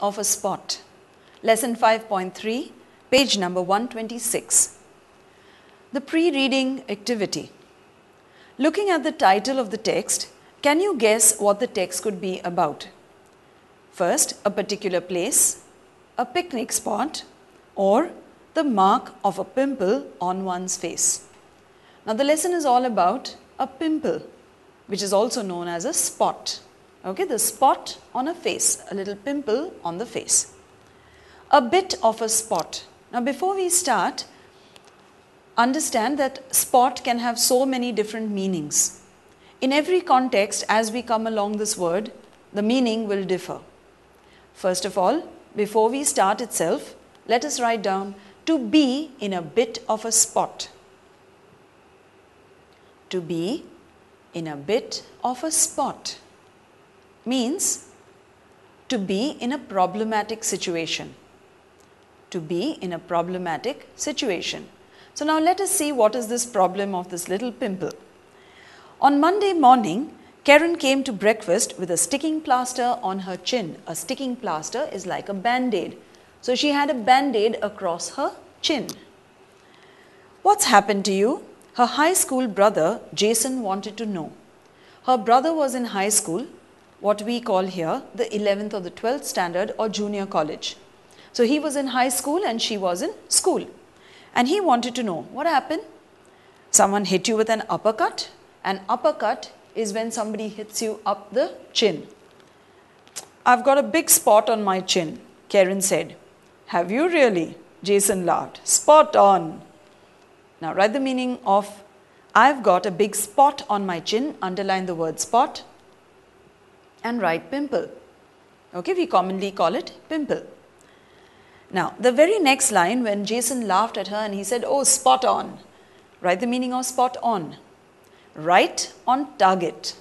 of a spot. Lesson 5.3, page number 126. The pre-reading activity. Looking at the title of the text, can you guess what the text could be about? First, a particular place, a picnic spot, or the mark of a pimple on one's face. Now, the lesson is all about a pimple, which is also known as a spot. Okay, the spot on a face, a little pimple on the face. A bit of a spot. Now, before we start, understand that spot can have so many different meanings. In every context, as we come along this word, the meaning will differ. First of all, before we start itself, let us write down to be in a bit of a spot. To be in a bit of a spot means to be in a problematic situation. To be in a problematic situation. So now let us see what is this problem of this little pimple. On Monday morning, Karen came to breakfast with a sticking plaster on her chin. A sticking plaster is like a band-aid. So she had a band-aid across her chin. What's happened to you? Her high school brother, Jason, wanted to know. Her brother was in high school, what we call here the 11th or the 12th standard or junior college. So he was in high school and she was in school. And he wanted to know, what happened? Someone hit you with an uppercut? An uppercut is when somebody hits you up the chin. I've got a big spot on my chin, Karen said. Have you really? Jason laughed. Spot on. Now write the meaning of I've got a big spot on my chin, underline the word spot and write pimple. Okay, we commonly call it pimple. Now the very next line, when Jason laughed at her and he said, oh, spot on. Write the meaning of spot on. Right on target.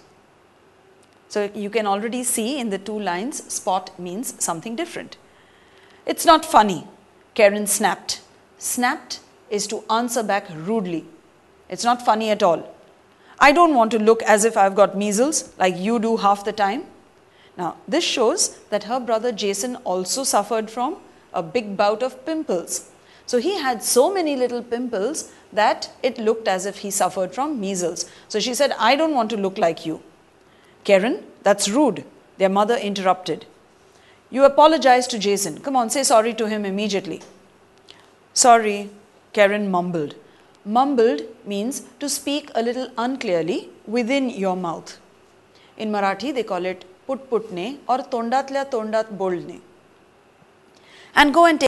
So you can already see in the two lines, spot means something different. It's not funny, Karen snapped. Snapped is to answer back rudely. It's not funny at all. I don't want to look as if I've got measles like you do half the time. Now, this shows that her brother Jason also suffered from a big bout of pimples. So he had so many little pimples that it looked as if he suffered from measles. So she said, I don't want to look like you. Karen, that's rude, their mother interrupted. You apologize to Jason. Come on, say sorry to him immediately. Sorry, Karen mumbled. Mumbled means to speak a little unclearly within your mouth. In Marathi, they call it put-putne or tondatल्या तोंडात बोलणे. And go and take